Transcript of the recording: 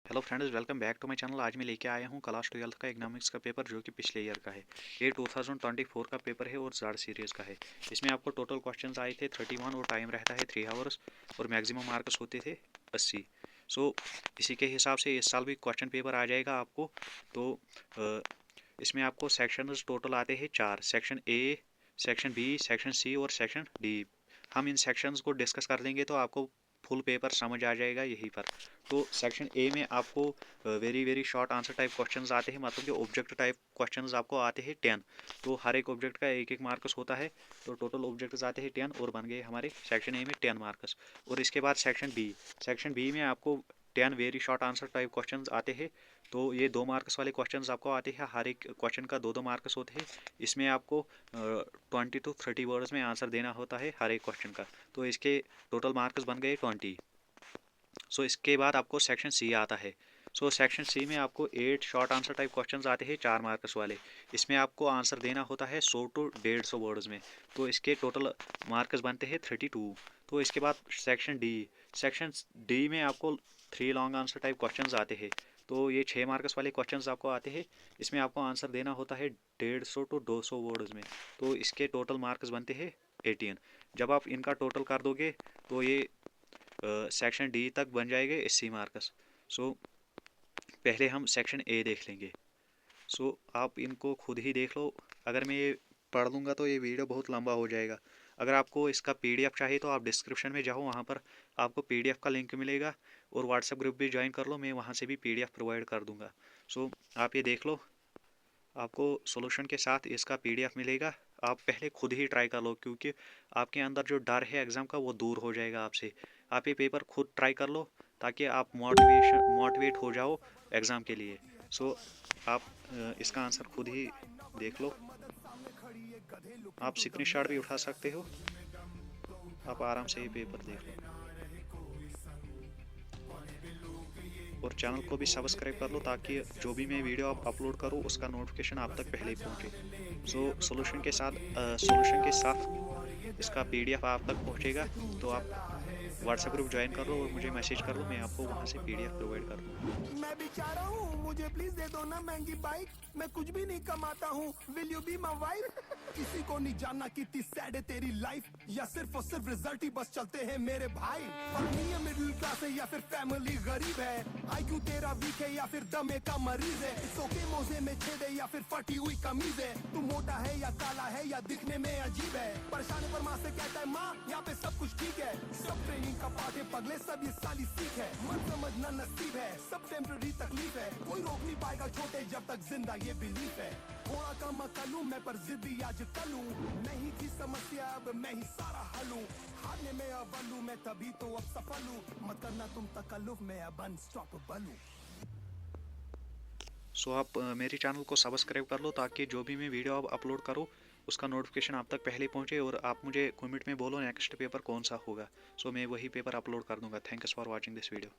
Hello friends, welcome back to my channel. आज मैं लेके आया हूँ क्लास 12th का इकोनॉमिक्स का पेपर जो कि पिछले ईयर का है। ये 2024 का पेपर है और ज़ार सीरीज़ का है। इसमें आपको टोटल क्वेश्चंस आए थे 31 और टाइम रहता है 3 आवर्स और मैक्सिमम मार्क्स होते थे 80। इसी के हिसाब से इस साल भी क्वेश्चन पेपर आ जाएगा आपको। तो इसमें आपको सेक्शंस टोटल आते हैं 4, section A, section B, section C और सेक्शन डी। हम इन सेक्शंस को डिस्कस कर लेंगे तो आपको फुल पेपर समझ आ जाएगा यहीं पर। तो सेक्शन ए में आपको very very short answer type questions आते हैं, मतलब कि ऑब्जेक्ट टाइप क्वेश्चंस आपको आते हैं 10। तो हर एक ऑब्जेक्ट का एक एक मार्क्स होता है, तो टोटल ऑब्जेक्ट्स आते हैं 10 और बन गए हमारे सेक्शन ए में 10 मार्क्स। और इसके बाद सेक्शन बी में आपको 10 very short answer type questions आते हैं। तो ये 2 मार्क्स वाले क्वेश्चंस आपको आते हैं, हर एक क्वेश्चन का 2-2 मार्क्स होते हैं। इसमें आपको 20 to 30 वर्ड्स में आंसर देना होता है हर एक क्वेश्चन का। तो इसके टोटल मार्क्स बन गए 20। इसके बाद आपको सेक्शन सी आता है। सेक्शन सी में आपको 8 शॉर्ट आंसर टाइप क्वेश्चंस आते हैं 4 मार्क्स वाले। इसमें आपको आंसर देना होता है 100 to 150 वर्ड्स में। तो इसके टोटल मार्क्स बनते हैं 32। तो इसके बाद सेक्शन डी में आपको 3 लॉन्ग आंसर टाइप क्वेश्चंस आते हैं। तो ये 6 मार्क्स वाले क्वेश्चंस आपको आते हैं। इसमें आपको आंसर देना होता है 150 to 200 वर्ड्स में। तो इसके टोटल मार्क्स बनते हैं 18। जब आप इनका टोटल कर दोगे तो ये सेक्शन डी तक बन जाएंगे 80 मार्क्स। पहले हम सेक्शन ए देख लेंगे। आप इनको खुद ही देख लो। अगर मैं ये पढ़ लूँगा तो ये वीडियो बहुत लंबा हो जाएगा। अगर आपको इसका पीडीएफ चाहिए तो आप डिस्क्रिप्शन में जाओ, वहाँ पर आपको पीडीएफ का लिंक मिलेगा और व्हाट्सएप ग्रुप भी ज्वाइन कर लो, मैं वहाँ से भी पीडीएफ प्रोवाइड कर दूँगा। आप ये देख लो, आपको सॉल्यूशन के साथ इसका पीडीएफ मिलेगा। आप पहले खुद ही ट्राई कर लो, क्योंकि आपके अंदर जो डर है एग्ज़ाम का वो दूर हो जाएगा आपसे। आप ये पेपर खुद ट्राई कर लो ताकि आप मोटिवेट हो जाओ एग्ज़ाम के लिए। आप इसका आंसर खुद ही देख लो। आप स्क्रीनशॉट भी उठा सकते हो, आप आराम से ये पेपर देख लो और चैनल को भी सब्सक्राइब कर लो ताकि जो भी मैं वीडियो आप अपलोड करूँ उसका नोटिफिकेशन आप तक पहले ही पहुँचे। सॉल्यूशन के साथ इसका पीडीएफ आप तक पहुँचेगा। तो आप व्हाट्सएप ग्रुप ज्वाइन कर लो और मुझे मैसेज कर लो, मैं आपको वहाँ से पीडीएफ प्रोवाइड कर दूँगा। मैं बेचारा हूँ, मुझे प्लीज दे दो ना महंगी बाइक। मैं कुछ भी नहीं कमाता हूँ, will you be my wife? किसी को नहीं जानना कितनी सैड है तेरी लाइफ, या सिर्फ और सिर्फ रिजल्ट ही बस चलते हैं मेरे भाई। फैमिली है मिडिल क्लास है या फिर फैमिली गरीब है, आईक्यू तेरा वीक है या फिर दमे का मरीज है, सोके मोजे में छेद है या फिर फटी हुई कमीज है, तू मोटा है या काला है या दिखने में अजीब है, परेशान पर माँ से कहता है माँ यहाँ पे सब कुछ ठीक है, सब ट्रेनिंग का पार्ट है पगले, सब ये साली सीख है, मत समझना नसीब है, सब टेम्पररी तकलीफ है, कोई रोक नहीं पाएगा छोटे जब तक जिंदा ये बिलीफ है। थोड़ा कम कलू मैं पर जिद्दी आज कलू, नहीं थी समस्या अब मैं ही सारा हलू, हारने में अव्वल हूं मैं तभी तो अब सफल हूं, मत करना तुम तकल्लुफ में अब अनस्टॉपेबल हूं। आप मेरे चैनल को सब्सक्राइब कर लो ताकि जो भी मैं वीडियो आप अपलोड करूँ उसका नोटिफिकेशन आप तक पहले पहुँचे और आप मुझे कमेंट में बोलो नेक्स्ट पेपर कौन सा होगा। मैं वही पेपर अपलोड कर दूँगा। Thanks for watching this video.